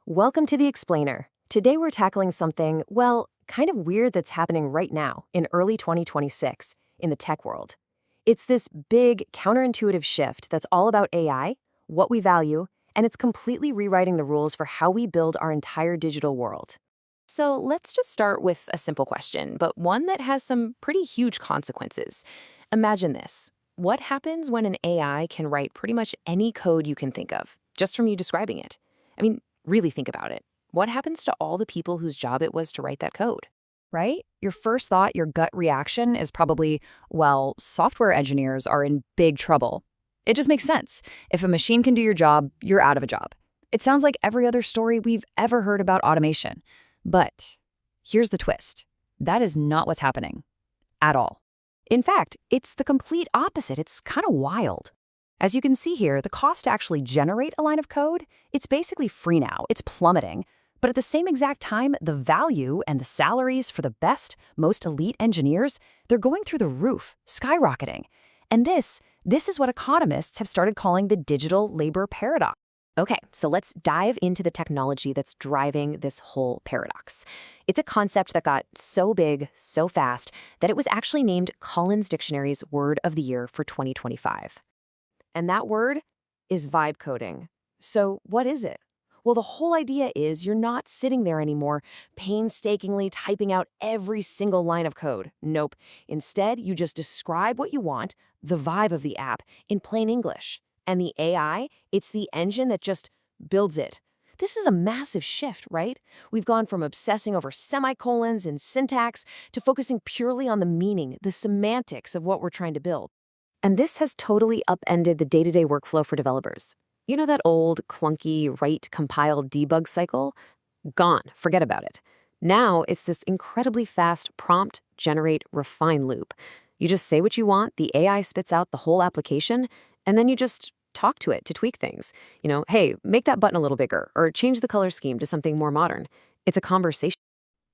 Welcome to The Explainer. Today we're tackling something, well, kind of weird that's happening right now in early 2026 in the tech world. It's this big, counterintuitive shift that's all about AI, what we value, and it's completely rewriting the rules for how we build our entire digital world. So let's just start with a simple question, but one that has some pretty huge consequences. Imagine this. What happens when an AI can write pretty much any code you can think of, just from you describing it? I mean, really think about it. What happens to all the people whose job it was to write that code? Right? Your first thought, your gut reaction is probably, well, software engineers are in big trouble. It just makes sense. If a machine can do your job, you're out of a job. It sounds like every other story we've ever heard about automation. But here's the twist. That is not what's happening at all. In fact, it's the complete opposite. It's kind of wild. As you can see here, the cost to actually generate a line of code, it's basically free now. It's plummeting. But at the same exact time, the value and the salaries for the best, most elite engineers, they're going through the roof, skyrocketing. And this is what economists have started calling the digital labor paradox. Okay, so let's dive into the technology that's driving this whole paradox. It's a concept that got so big, so fast, that it was actually named Collins Dictionary's Word of the Year for 2025. And that word is vibe coding. So what is it? Well, the whole idea is you're not sitting there anymore painstakingly typing out every single line of code. Nope. Instead, you just describe what you want, the vibe of the app, in plain English. And the AI, it's the engine that just builds it. This is a massive shift, right? We've gone from obsessing over semicolons and syntax to focusing purely on the meaning, the semantics of what we're trying to build. And this has totally upended the day-to-day workflow for developers. You know that old, clunky, write, compile, debug cycle? Gone. Forget about it. Now it's this incredibly fast prompt, generate, refine loop. You just say what you want, the AI spits out the whole application, and then you just talk to it to tweak things. Hey, make that button a little bigger, or change the color scheme to something more modern. It's a conversation.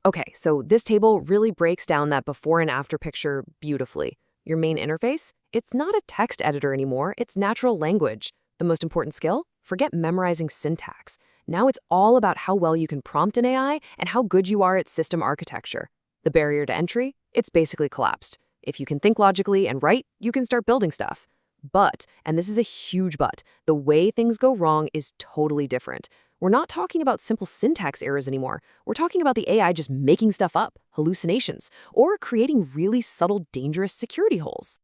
Okay, so this table really breaks down that before and after picture beautifully. Your main interface? It's not a text editor anymore, it's natural language. The most important skill? Forget memorizing syntax. Now it's all about how well you can prompt an AI and how good you are at system architecture. The barrier to entry? It's basically collapsed. If you can think logically and write, you can start building stuff. But, and this is a huge but, the way things go wrong is totally different. We're not talking about simple syntax errors anymore. We're talking about the AI just making stuff up, hallucinations, or creating really subtle, dangerous security holes.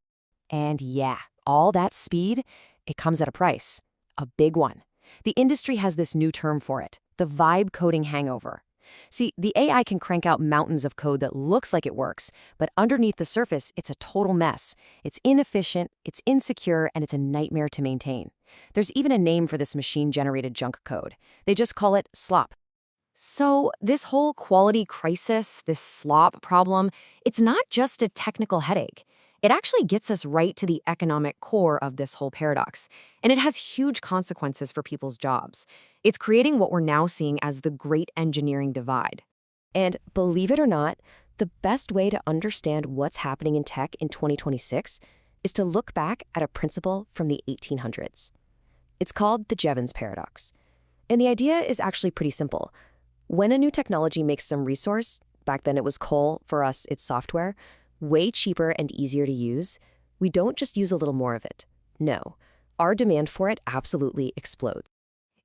And yeah, all that speed, it comes at a price, a big one. The industry has this new term for it, the vibe coding hangover. See, the AI can crank out mountains of code that looks like it works, but underneath the surface, it's a total mess. It's inefficient, it's insecure, and it's a nightmare to maintain. There's even a name for this machine-generated junk code. They just call it Slop. So this whole quality crisis, this slop problem, it's not just a technical headache. It actually gets us right to the economic core of this whole paradox, and it has huge consequences for people's jobs. It's creating what we're now seeing as the great engineering divide. And believe it or not, the best way to understand what's happening in tech in 2026 is to look back at a principle from the 1800s. It's called the Jevons Paradox. And the idea is actually pretty simple. When a new technology makes some resource, back then it was coal, for us it's software, way cheaper and easier to use, we don't just use a little more of it. No, our demand for it absolutely explodes.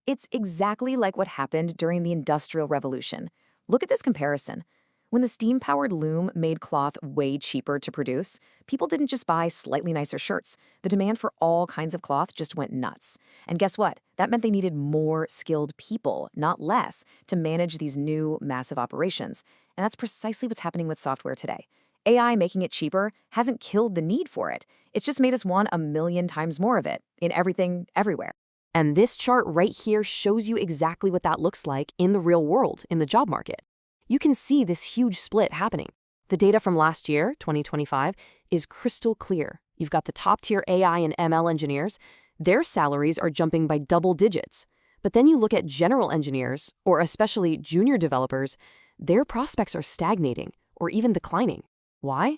It's exactly like what happened during the Industrial Revolution. Look at this comparison. When the steam-powered loom made cloth way cheaper to produce, people didn't just buy slightly nicer shirts. The demand for all kinds of cloth just went nuts. And guess what? That meant they needed more skilled people, not less, to manage these new, massive operations. And that's precisely what's happening with software today. AI making it cheaper hasn't killed the need for it. It's just made us want 1,000,000 times more of it, in everything, everywhere. And this chart right here shows you exactly what that looks like in the real world, in the job market. You can see this huge split happening. The data from last year, 2025, is crystal clear. You've got the top-tier AI and ML engineers. Their salaries are jumping by double digits. But then you look at general engineers, or especially junior developers, their prospects are stagnating, or even declining. Why?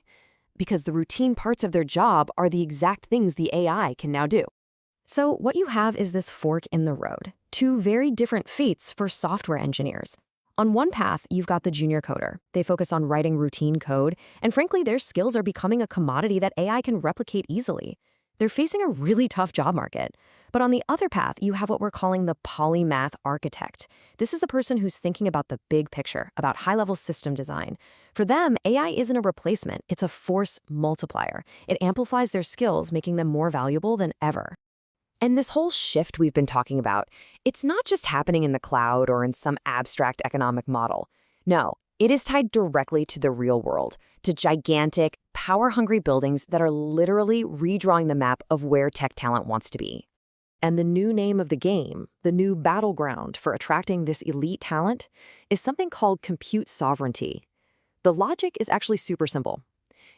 Because the routine parts of their job are the exact things the AI can now do. So what you have is this fork in the road. two very different fates for software engineers. On one path, you've got the junior coder. They focus on writing routine code, and frankly, their skills are becoming a commodity that AI can replicate easily. They're facing a really tough job market. But on the other path, you have what we're calling the polymath architect. This is the person who's thinking about the big picture, about high-level system design. For them, AI isn't a replacement, it's a force multiplier. It amplifies their skills, making them more valuable than ever. And this whole shift we've been talking about, it's not just happening in the cloud or in some abstract economic model. No, it is tied directly to the real world, to gigantic, power-hungry buildings that are literally redrawing the map of where tech talent wants to be. And the new name of the game, the new battleground for attracting this elite talent, is something called compute sovereignty. The logic is actually super simple.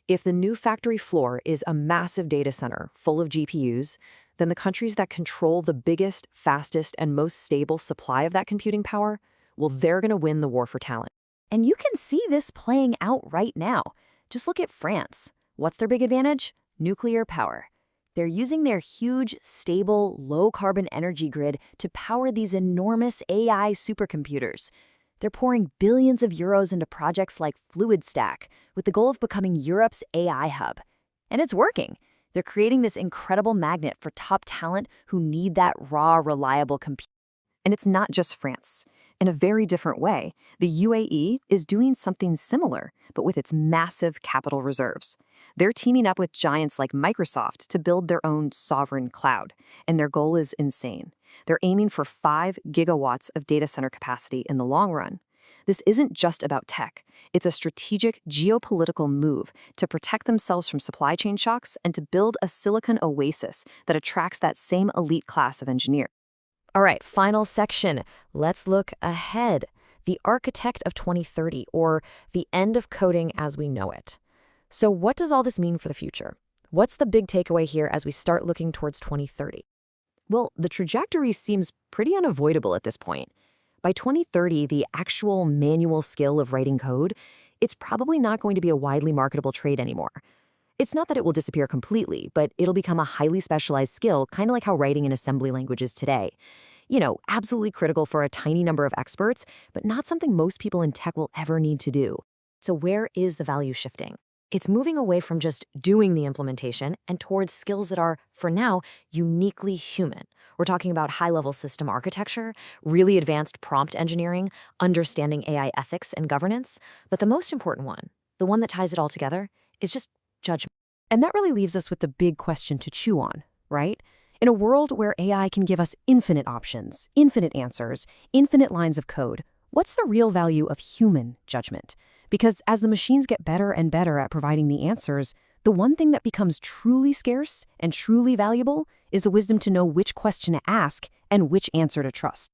If the new factory floor is a massive data center full of GPUs, then the countries that control the biggest, fastest, and most stable supply of that computing power, well, they're going to win the war for talent. And you can see this playing out right now. Just look at France. What's their big advantage? Nuclear power. They're using their huge, stable, low-carbon energy grid to power these enormous AI supercomputers. They're pouring billions of euros into projects like FluidStack with the goal of becoming Europe's AI hub. And it's working. They're creating this incredible magnet for top talent who need that raw, reliable compute. And it's not just France. In a very different way, the UAE is doing something similar, but with its massive capital reserves. They're teaming up with giants like Microsoft to build their own sovereign cloud, and their goal is insane. They're aiming for 5 gigawatts of data center capacity in the long run. This isn't just about tech. It's a strategic geopolitical move to protect themselves from supply chain shocks and to build a silicon oasis that attracts that same elite class of engineers. All right, final section. Let's look ahead. The architect of 2030, or the end of coding as we know it. So what does all this mean for the future? What's the big takeaway here as we start looking towards 2030? Well, the trajectory seems pretty unavoidable at this point. By 2030, the actual manual skill of writing code, it's probably not going to be a widely marketable trade anymore. It's not that it will disappear completely, but it'll become a highly specialized skill, kind of like how writing in assembly language is today. You know, absolutely critical for a tiny number of experts, but not something most people in tech will ever need to do. So where is the value shifting? It's moving away from just doing the implementation and towards skills that are, for now, uniquely human. We're talking about high-level system architecture, really advanced prompt engineering, understanding AI ethics and governance. But the most important one, the one that ties it all together, is just judgment. And that really leaves us with the big question to chew on, right? In a world where AI can give us infinite options, infinite answers, infinite lines of code, what's the real value of human judgment? Because as the machines get better and better at providing the answers, the one thing that becomes truly scarce and truly valuable is the wisdom to know which question to ask and which answer to trust.